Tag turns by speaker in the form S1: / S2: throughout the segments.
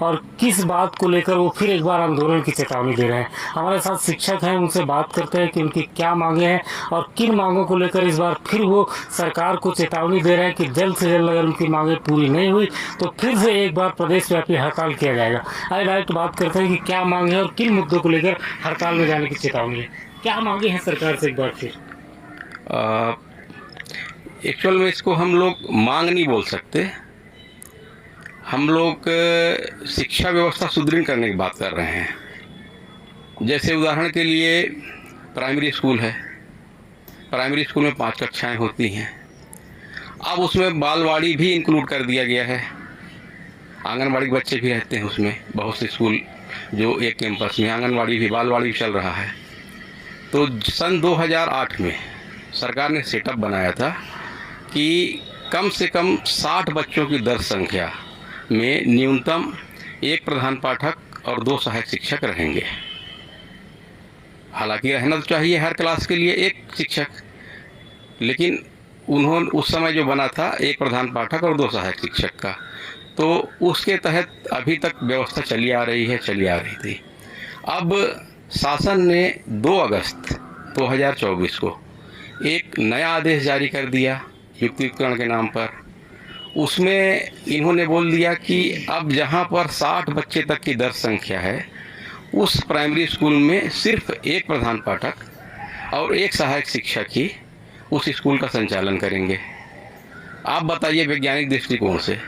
S1: और किस बात को लेकर वो फिर एक बार आंदोलन की चेतावनी दे रहे हैं। हमारे साथ शिक्षक हैं, उनसे बात करते हैं कि उनकी क्या मांगे हैं और किन मांगों को लेकर इस बार फिर वो सरकार को चेतावनी दे रहे हैं कि जल्द से जल्द अगर उनकी मांगे पूरी नहीं हुई तो फिर से एक बार प्रदेश व्यापी हड़ताल किया जाएगा। आइए डायरेक्ट बात करते हैं कि क्या मांगे हैं और किन मुद्दों को लेकर हड़ताल में जाने की चेतावनी है। क्या मांगे हैं सरकार से एक बार फिर?
S2: एक्चुअल में इसको हम लोग मांग नहीं बोल सकते, हम लोग शिक्षा व्यवस्था सुदृढ़ करने की बात कर रहे हैं। जैसे उदाहरण के लिए प्राइमरी स्कूल है, प्राइमरी स्कूल में 5 कक्षाएं होती हैं, अब उसमें बालवाड़ी भी इंक्लूड कर दिया गया है, आंगनवाड़ी के बच्चे भी रहते हैं उसमें। बहुत से स्कूल जो एक कैंपस में आंगनवाड़ी भी बालवाड़ी भी चल रहा है। तो सन 2008 में सरकार ने सेटअप बनाया था कि कम से कम 60 बच्चों की दर संख्या में न्यूनतम 1 प्रधान पाठक और 2 सहायक शिक्षक रहेंगे। हालांकि रहना तो चाहिए हर क्लास के लिए 1 शिक्षक, लेकिन उन्होंने उस समय जो बना था 1 प्रधान पाठक और 2 सहायक शिक्षक का, तो उसके तहत अभी तक व्यवस्था चली आ रही थी। अब शासन ने 2 अगस्त 2024 को एक नया आदेश जारी कर दिया युक्तिकरण के नाम पर। उसमें इन्होंने बोल दिया कि अब जहां पर 60 बच्चे तक की दर संख्या है, उस प्राइमरी स्कूल में सिर्फ 1 प्रधान पाठक और 1 सहायक शिक्षक ही उस स्कूल का संचालन करेंगे। आप बताइए वैज्ञानिक दृष्टिकोण से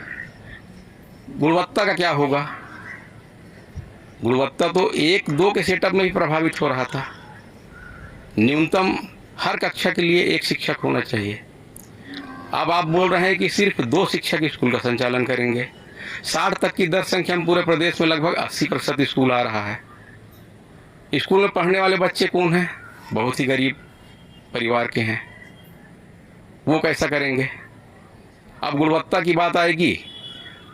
S2: गुणवत्ता का क्या होगा? गुणवत्ता तो 1-2 के सेटअप में भी प्रभावित हो रहा था। न्यूनतम हर कक्षा के लिए 1 शिक्षक होना चाहिए। अब आप बोल रहे हैं कि सिर्फ 2 शिक्षक स्कूल का संचालन करेंगे। 60 तक की दर संख्या में पूरे प्रदेश में लगभग 80% स्कूल आ रहा है। स्कूल में पढ़ने वाले बच्चे कौन हैं? बहुत ही गरीब परिवार के हैं। वो कैसा करेंगे? अब गुणवत्ता की बात आएगी,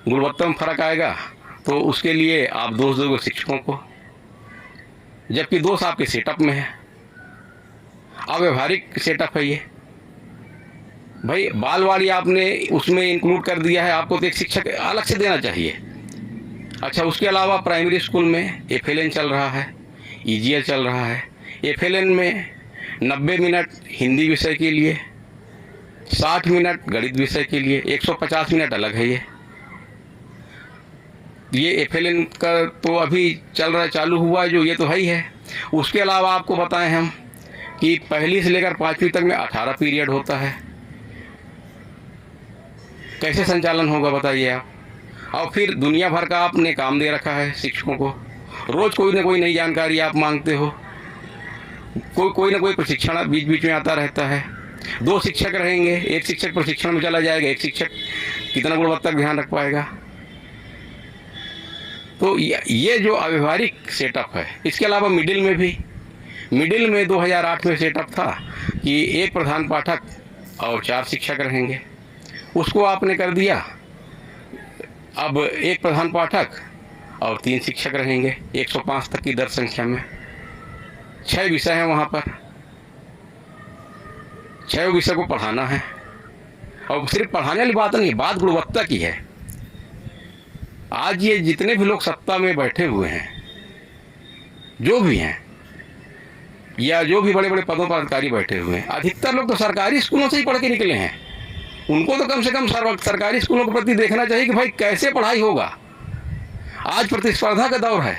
S2: गुणवत्ता में फर्क आएगा तो उसके लिए आप दोष दोगे शिक्षकों को, जबकि दोष आपके सेटअप में है। अव्यवहारिक सेटअप है ये। भाई बालवाड़ी आपने उसमें इंक्लूड कर दिया है, आपको तो 1 शिक्षक अलग से देना चाहिए। अच्छा, उसके अलावा प्राइमरी स्कूल में FLN चल रहा है, EGL चल रहा है। FLN में 90 मिनट हिंदी विषय के लिए, 60 मिनट गणित विषय के लिए, 150 मिनट अलग है। ये FLN का तो अभी चल रहा है, चालू हुआ है जो, ये तो है ही है। उसके अलावा आपको बताएं हम कि पहली से लेकर 5वीं तक में 18 पीरियड होता है। कैसे संचालन होगा बताइए आप? और फिर दुनिया भर का आपने काम दे रखा है शिक्षकों को, रोज़ कोई ना कोई नई जानकारी आप मांगते हो, कोई ना कोई प्रशिक्षण बीच बीच में आता रहता है। 2 शिक्षक रहेंगे, 1 शिक्षक प्रशिक्षण में चला जाएगा, 1 शिक्षक कितना गुणवत्ता का ध्यान रख पाएगा? तो ये जो अव्यवहारिक सेटअप है। इसके अलावा मिडिल में 2008 में सेटअप था कि 1 प्रधान पाठक और 4 शिक्षक रहेंगे, उसको आपने कर दिया अब 1 प्रधान पाठक और 3 शिक्षक रहेंगे 105 तक की दर संख्या में। 6 विषय हैं वहाँ पर, 6 विषय को पढ़ाना है। और सिर्फ पढ़ाने वाली बात नहीं, बात गुणवत्ता की है। आज ये जितने भी लोग सत्ता में बैठे हुए हैं, जो भी हैं, या जो भी बड़े बड़े पदों पर अधिकारी बैठे हुए हैं, अधिकतर लोग तो सरकारी स्कूलों से ही पढ़ के निकले हैं। उनको तो कम से कम सरकारी स्कूलों के प्रति देखना चाहिए कि भाई कैसे पढ़ाई होगा। आज प्रतिस्पर्धा का दौर है,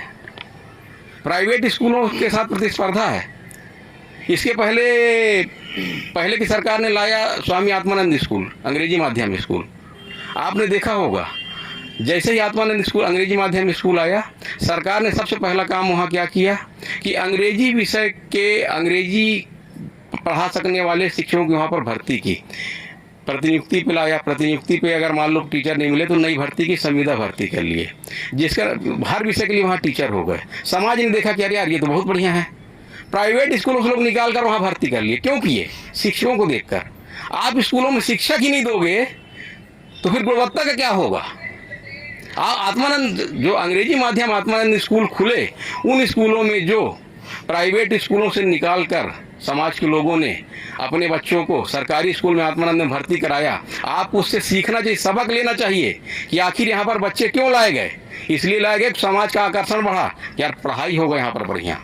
S2: प्राइवेट स्कूलों के साथ प्रतिस्पर्धा है। इसके पहले की सरकार ने लाया स्वामी आत्मानंद स्कूल, अंग्रेजी माध्यम स्कूल। आपने देखा होगा, जैसे ही आत्मानंद स्कूल अंग्रेजी माध्यम स्कूल आया, सरकार ने सबसे पहला काम वहाँ क्या किया कि अंग्रेजी विषय के अंग्रेजी पढ़ा सकने वाले शिक्षकों की वहाँ पर भर्ती की, प्रतिनियुक्ति पे लाया। प्रतिनियुक्ति पे अगर मान लो टीचर नहीं मिले तो नई भर्ती की, संविदा भर्ती कर लिए, जिसका हर विषय के लिए वहाँ टीचर हो गए। समाज ने देखा कि अरे यार ये तो बहुत बढ़िया है, प्राइवेट स्कूलों से लोग निकाल कर वहाँ भर्ती कर लिए। क्यों किए? शिक्षकों को देखकर। आप स्कूलों में शिक्षक ही नहीं दोगे तो फिर गुणवत्ता का क्या होगा? आत्मानंद जो अंग्रेजी माध्यम आत्मानंद स्कूल खुले, उन स्कूलों में जो प्राइवेट स्कूलों से निकाल कर समाज के लोगों ने अपने बच्चों को सरकारी स्कूल में आत्मानंद में भर्ती कराया, आप उससे सीखना चाहिए, सबक लेना चाहिए कि आखिर यहाँ पर बच्चे क्यों लाए गए। इसलिए लाए गए कि समाज का आकर्षण बढ़ा, यार पढ़ाई होगा यहाँ पर बढ़िया,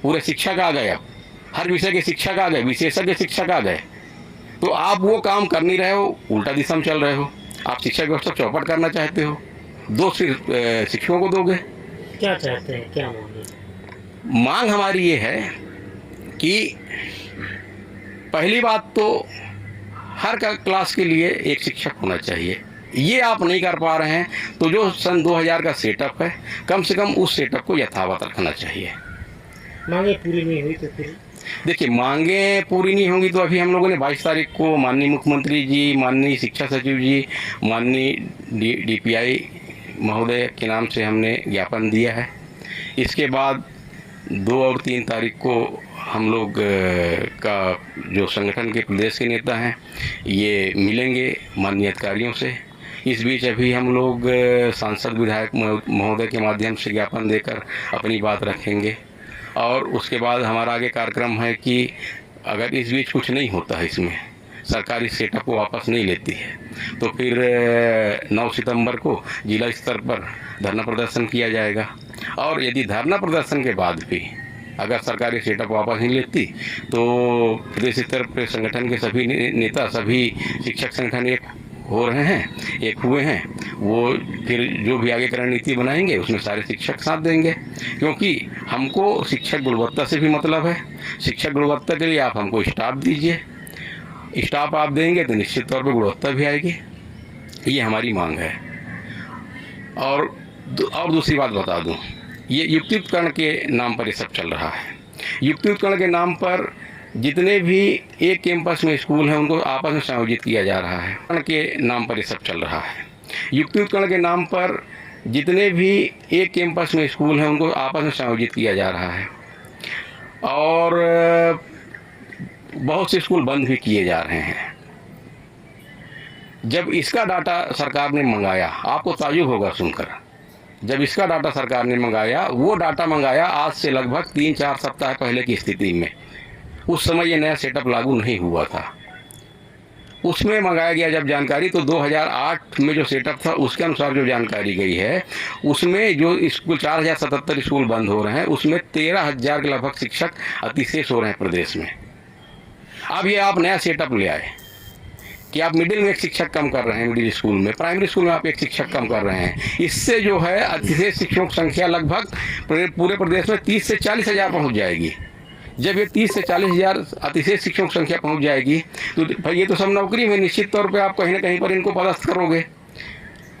S2: पूरे शिक्षक आ गए, अब हर विषय के शिक्षक आ गए, विशेषज्ञ शिक्षक आ गए। तो आप वो काम कर नहीं रहे हो, उल्टा दिशा में चल रहे हो। आप शिक्षा व्यवस्था चौपट करना चाहते हो, दो सिर्फ शिक्षकों को दोगे।
S1: क्या चाहते हैं, क्या मांगे?
S2: मांग हमारी ये है कि पहली बात तो हर क्लास के लिए एक शिक्षक होना चाहिए। ये आप नहीं कर पा रहे हैं तो जो सन 2000 का सेटअप है, कम से कम उस सेटअप को यथावत रखना चाहिए।
S1: मांगे पूरी नहीं हुई तो फिर
S2: देखिए, मांगे पूरी नहीं होंगी तो अभी हम लोगों ने 22 तारीख को माननीय मुख्यमंत्री जी, माननीय शिक्षा सचिव जी, माननीय DPI महोदय के नाम से हमने ज्ञापन दिया है। इसके बाद 2 और 3 तारीख को हम लोग का जो संगठन के प्रदेश के नेता हैं ये मिलेंगे माननीय अधिकारियों से। इस बीच अभी हम लोग सांसद विधायक महोदय के माध्यम से ज्ञापन देकर अपनी बात रखेंगे। और उसके बाद हमारा आगे कार्यक्रम है कि अगर इस बीच कुछ नहीं होता है, इसमें सरकारी सेटअप को वापस नहीं लेती है, तो फिर 9 सितंबर को जिला स्तर पर धरना प्रदर्शन किया जाएगा। और यदि धरना प्रदर्शन के बाद भी अगर सरकारी सेटअप वापस नहीं लेती तो प्रदेश स्तर पर संगठन के सभी नेता, सभी शिक्षक संगठन एक हो रहे हैं, एक हुए हैं, वो फिर जो भी आगे रणनीति बनाएंगे उसमें सारे शिक्षक साथ देंगे। क्योंकि हमको शिक्षक गुणवत्ता से भी मतलब है। शिक्षक गुणवत्ता के लिए आप हमको स्टाफ दीजिए, स्टाफ आप देंगे तो निश्चित तौर पर गुणवत्ता भी आएगी। ये हमारी मांग है। और दूसरी बात बता दूं, ये युक्तियुक्तकरण के नाम पर ये सब चल रहा है। युक्तियुक्तकरण के नाम पर जितने भी एक कैंपस में स्कूल हैं उनको आपस में संयोजित किया जा रहा है। के नाम पर ये सब चल रहा है। युक्तियुक्तकरण के नाम पर जितने भी एक कैंपस में स्कूल हैं उनको आपस में संयोजित किया जा रहा है। और बहुत से स्कूल बंद भी किए जा रहे हैं। जब इसका डाटा सरकार ने मंगाया, आपको ताज्जुब होगा सुनकर, जब इसका डाटा सरकार ने मंगाया, वो डाटा मंगाया आज से लगभग 3-4 सप्ताह पहले की स्थिति में। उस समय ये नया सेटअप लागू नहीं हुआ था। उसमें मंगाया गया जब जानकारी, तो 2008 में जो सेटअप था उसके अनुसार जो जानकारी गई है, उसमें जो स्कूल 4077 स्कूल बंद हो रहे हैं, उसमें 13,000 के लगभग शिक्षक अतिशेष हो रहे हैं प्रदेश में। अब ये आप नया सेटअप ले आए कि आप मिडिल में एक शिक्षक कम कर रहे हैं, मिडिल स्कूल में, प्राइमरी स्कूल में आप एक शिक्षक कम कर रहे हैं। इससे जो है अतिशेष शिक्षकों की संख्या लगभग पूरे प्रदेश में 30 से 40 हज़ार पहुँच जाएगी। जब ये 30 से 40 हज़ार अतिशेष शिक्षकों की संख्या पहुँच जाएगी तो भाई ये तो सब नौकरी में, निश्चित तौर पर आप कहीं ना कहीं पर इनको पदस्थ करोगे।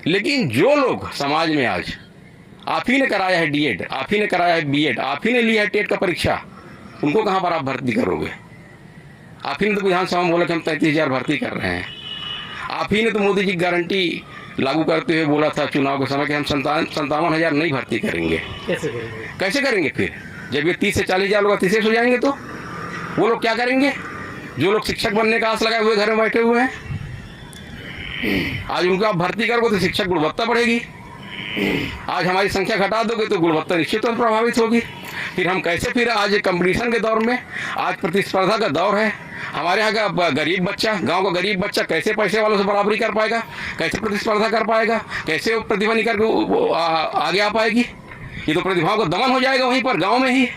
S2: लेकिन जो लोग समाज में आज, आप ही ने कराया है D.Ed, आप ही ने कराया है B.Ed, आप ही ने लिया है टेट का परीक्षा, उनको कहाँ पर आप भर्ती करोगे? आप ही ने तो विधानसभा में बोला कि हम 33,000 भर्ती कर रहे हैं। आप ही ने तो मोदी जी की गारंटी लागू करते हुए बोला था चुनाव के समय कि हम 57,000 नहीं भर्ती करेंगे। कैसे करेंगे फिर? जब ये 30 से 40 हज़ार लोग अतिशेष हो जाएंगे तो वो लोग क्या करेंगे? जो लोग शिक्षक बनने का आस लगाए हुए घर में बैठे हुए हैं, आज उनको आप भर्ती करोगे तो शिक्षक गुणवत्ता बढ़ेगी। आज हमारी संख्या घटा दोगे तो गुणवत्ता निश्चित तौर पर प्रभावित होगी। फिर हम कैसे, फिर आज कंपटीशन के दौर में, आज प्रतिस्पर्धा का दौर है, हमारे यहाँ का गरीब बच्चा, गांव का गरीब बच्चा कैसे पैसे वालों से बराबरी कर पाएगा? कैसे प्रतिस्पर्धा कर पाएगा? कैसे वो प्रतिभा निकल के आगे आ पाएगी? ये तो प्रतिभाओं का दमन हो जाएगा वहीं पर गाँव में ही।